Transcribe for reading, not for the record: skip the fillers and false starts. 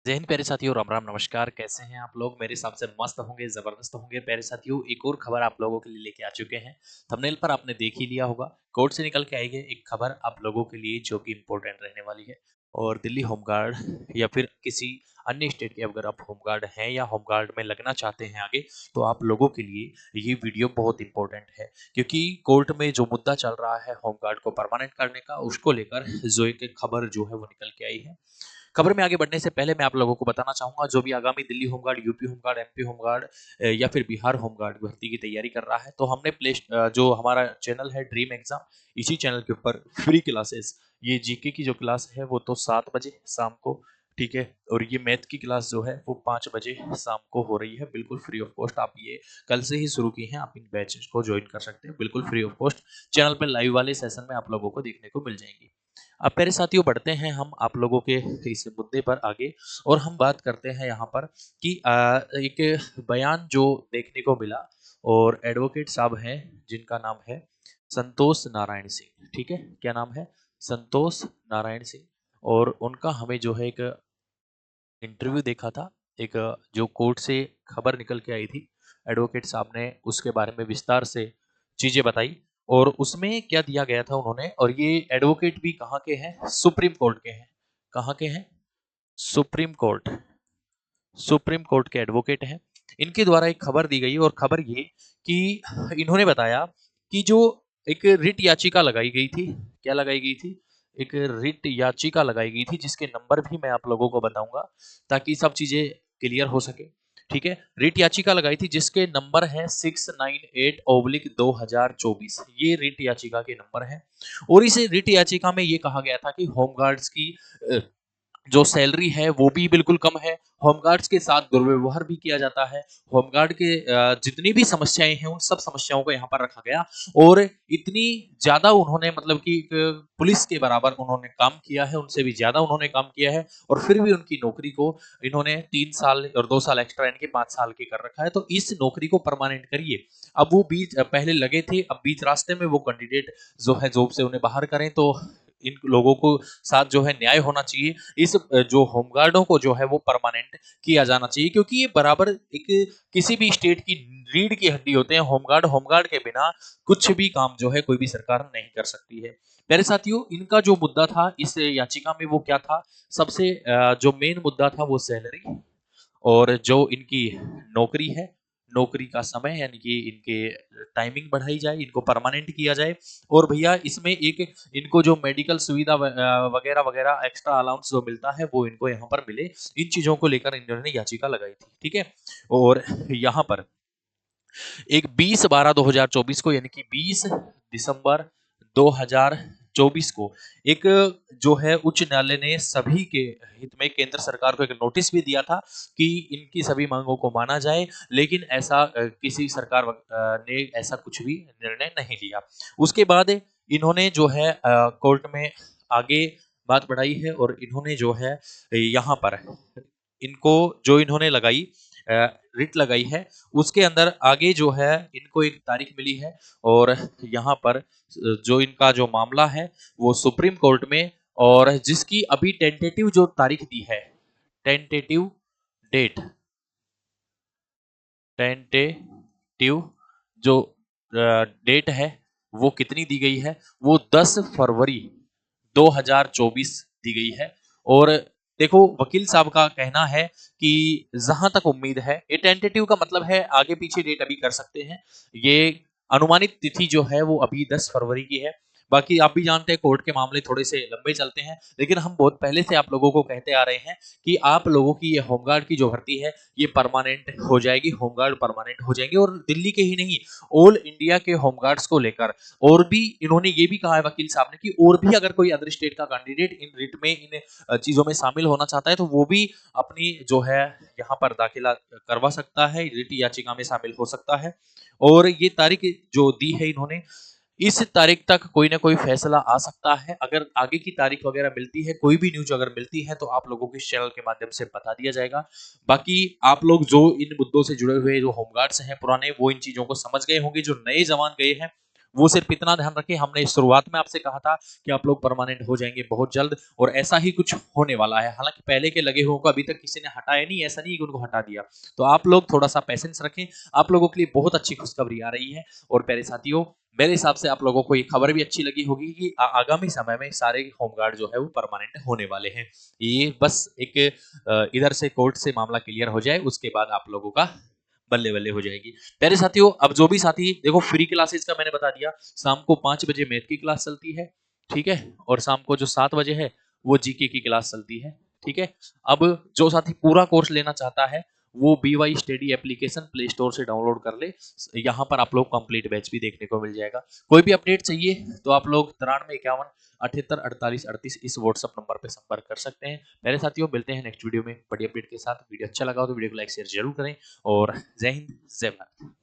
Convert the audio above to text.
जय हिंद प्यारे साथियों, राम राम नमस्कार। कैसे हैं आप लोग? मेरे हिसाब से मस्त होंगे, जबरदस्त होंगे। प्यारे साथियों, एक और खबर आप लोगों के लिए लेके आ चुके हैं। थंबनेल पर आपने देख ही लिया होगा, कोर्ट से निकल के आई है एक खबर आप लोगों के लिए जो कि इम्पोर्टेंट रहने वाली है। और दिल्ली होमगार्ड या फिर किसी अन्य स्टेट के अगर आप होमगार्ड हैं या होमगार्ड में लगना चाहते हैं आगे, तो आप लोगों के लिए ये वीडियो बहुत इंपॉर्टेंट है। क्योंकि कोर्ट में जो मुद्दा चल रहा है होमगार्ड को परमानेंट करने का, उसको लेकर जो एक खबर जो है वो निकल के आई है। खबर में आगे बढ़ने से पहले मैं आप लोगों को बताना चाहूंगा, जो भी आगामी Delhi home guard, UP home guard, MP home guard या फिर बिहार होमगार्ड भर्ती की तैयारी कर रहा है, तो हमने जो हमारा चैनल है ड्रीम एग्जाम, इसी चैनल के ऊपर फ्री क्लासेस, ये जीके की जो क्लास है वो तो 7 बजे शाम को, ठीक है, और ये मैथ की क्लास जो है वो 5 बजे शाम को हो रही है, बिल्कुल फ्री ऑफ कॉस्ट। आप ये कल से ही शुरू की हैं, आप इन बैचेस को ज्वाइन कर सकते हैं बिल्कुल फ्री ऑफ कॉस्ट। चैनल पर लाइव वाले सेशन में आप लोगों को देखने को मिल जाएंगी। अब प्यारे साथियों, बढ़ते हैं हम आप लोगों के इस मुद्दे पर आगे, और हम बात करते हैं यहाँ पर कि एक बयान जो देखने को मिला, और एडवोकेट साहब हैं जिनका नाम है संतोष नारायण सिंह, ठीक है, क्या नाम है? संतोष नारायण सिंह। और उनका हमें जो है एक इंटरव्यू देखा था, एक जो कोर्ट से खबर निकल के आई थी, एडवोकेट साहब ने उसके बारे में विस्तार से चीजें बताई। और उसमें क्या दिया गया था उन्होंने, और ये एडवोकेट भी कहाँ के हैं? सुप्रीम कोर्ट के हैं। कहाँ के हैं? Supreme court. सुप्रीम कोर्ट के एडवोकेट हैं। इनके द्वारा एक खबर दी गई, और खबर ये कि इन्होंने बताया कि जो एक रिट याचिका लगाई गई थी, क्या लगाई गई थी? एक रिट याचिका लगाई गई थी, जिसके नंबर भी मैं आप लोगों को बताऊंगा ताकि सब चीजें क्लियर हो सके। ठीक है, रिट याचिका लगाई थी जिसके नंबर है 698/2024। ये रिट याचिका के नंबर है। और इस रिट याचिका में ये कहा गया था कि होमगार्ड्स की जो सैलरी है वो भी बिल्कुल कम है, होमगार्ड्स के साथ दुर्व्यवहार भी किया जाता है, होमगार्ड के जितनी भी समस्याएं हैं उन सब समस्याओं को यहाँ पर रखा गया। और इतनी ज्यादा उन्होंने, मतलब कि एक पुलिस के बराबर उन्होंने काम किया है, उनसे भी ज्यादा उन्होंने काम किया है, और फिर भी उनकी नौकरी को इन्होंने 3 साल और 2 साल एक्स्ट्रा यानी कि 5 साल के कर रखा है। तो इस नौकरी को परमानेंट करिए। अब वो बीच पहले लगे थे, अब बीच रास्ते में वो कैंडिडेट जो है जॉब से उन्हें बाहर करें, तो इन लोगों को साथ जो है न्याय होना चाहिए। इस जो होमगार्डों को जो है वो परमानेंट किया जाना चाहिए, क्योंकि ये बराबर एक किसी भी स्टेट की रीढ़ की हड्डी होते हैं होमगार्ड। होमगार्ड के बिना कुछ भी काम जो है कोई भी सरकार नहीं कर सकती है। प्यारे साथियों, इनका जो मुद्दा था इस याचिका में वो क्या था? सबसे जो मेन मुद्दा था वो सैलरी, और जो इनकी नौकरी है, नौकरी का समय, यानी कि इनके टाइमिंग बढ़ाई जाए, इनको परमानेंट किया जाए। और भैया इसमें एक इनको जो मेडिकल सुविधा वगैरह वगैरह एक्स्ट्रा अलाउंस जो मिलता है वो इनको यहाँ पर मिले। इन चीजों को लेकर इन्होंने याचिका लगाई थी, ठीक है। और यहाँ पर एक 20/12/2024 को, यानी कि 20 दिसंबर 2024 को एक जो है उच्च न्यायालय ने सभी के हित में केंद्र सरकार को एक नोटिस भी दिया था कि इनकी सभी मांगों को माना जाए, लेकिन ऐसा किसी सरकार ने ऐसा कुछ भी निर्णय नहीं लिया। उसके बाद इन्होंने जो है कोर्ट में आगे बात बढ़ाई है, और इन्होंने जो है यहाँ पर इनको जो इन्होंने लगाई रिट लगाई है, उसके अंदर आगे जो है इनको एक तारीख मिली है। और यहाँ पर जो इनका जो मामला है वो सुप्रीम कोर्ट में, और जिसकी अभी टेंटेटिव जो तारीख दी है, टेंटेटिव डेट, टेंटेटिव जो डेट है वो कितनी दी गई है? वो 10 फरवरी 2024 दी गई है। और देखो, वकील साहब का कहना है कि जहां तक उम्मीद है, ये टेंटेटिव का मतलब है आगे पीछे डेट अभी कर सकते हैं। ये अनुमानित तिथि जो है वो अभी 10 फरवरी की है। बाकी आप भी जानते हैं कोर्ट के मामले थोड़े से लंबे चलते हैं, लेकिन हम बहुत पहले से आप लोगों को कहते आ रहे हैं कि आप लोगों की ये होमगार्ड की जो भर्ती है ये परमानेंट हो जाएगी, होमगार्ड परमानेंट हो जाएंगे। और दिल्ली के ही नहीं, ऑल इंडिया के होमगार्ड्स को लेकर, और भी इन्होंने ये भी कहा है वकील साहब ने कि और भी अगर कोई अदर स्टेट का कैंडिडेट इन रिट में, इन चीजों में शामिल होना चाहता है, तो वो भी अपनी जो है यहाँ पर दाखिला करवा सकता है, रिट याचिका में शामिल हो सकता है। और ये तारीख जो दी है इन्होंने, इस तारीख तक कोई ना कोई फैसला आ सकता है। अगर आगे की तारीख वगैरह मिलती है, कोई भी न्यूज अगर मिलती है, तो आप लोगों को इस चैनल के माध्यम से बता दिया जाएगा। बाकी आप लोग जो इन मुद्दों से जुड़े हुए जो होमगार्ड्स हैं पुराने, वो इन चीजों को समझ गए होंगे। जो नए जवान गए हैं वो सिर्फ इतना ध्यान रखें, हमने शुरुआत में आपसे कहा था कि आप लोग परमानेंट हो जाएंगे बहुत जल्द, और ऐसा ही कुछ होने वाला है। हालांकि पहले के लगे हुए को अभी तक किसी ने हटाया नहीं, ऐसा नहीं कि उनको हटा दिया। तो आप लोग थोड़ा सा पेशेंस रखें, आप लोगों के लिए बहुत अच्छी खुशखबरी आ रही है। और प्यारे साथियों, मेरे हिसाब से आप लोगों को ये खबर भी अच्छी लगी होगी कि आगामी समय में सारे होमगार्ड जो है वो परमानेंट होने वाले हैं। ये बस एक इधर से कोर्ट से मामला क्लियर हो जाए, उसके बाद आप लोगों का बल्ले बल्ले हो जाएगी। प्यारे साथियों, अब जो भी साथी देखो, फ्री क्लासेस का मैंने बता दिया, शाम को 5 बजे मैथ की क्लास चलती है, ठीक है, और शाम को जो 7 बजे है वो जीके की क्लास चलती है, ठीक है। अब जो साथी पूरा कोर्स लेना चाहता है वो BY study application play store से डाउनलोड कर ले, यहाँ पर आप लोग कंप्लीट बैच भी देखने को मिल जाएगा। कोई भी अपडेट चाहिए तो आप लोग 93 51 78 48 38 इस व्हाट्सएप नंबर पर संपर्क कर सकते हैं। मेरे साथियों, मिलते हैं नेक्स्ट वीडियो में बड़ी अपडेट के साथ। वीडियो अच्छा लगा हो तो वीडियो को लाइक शेयर जरूर करें, और जय हिंद, जय भारत।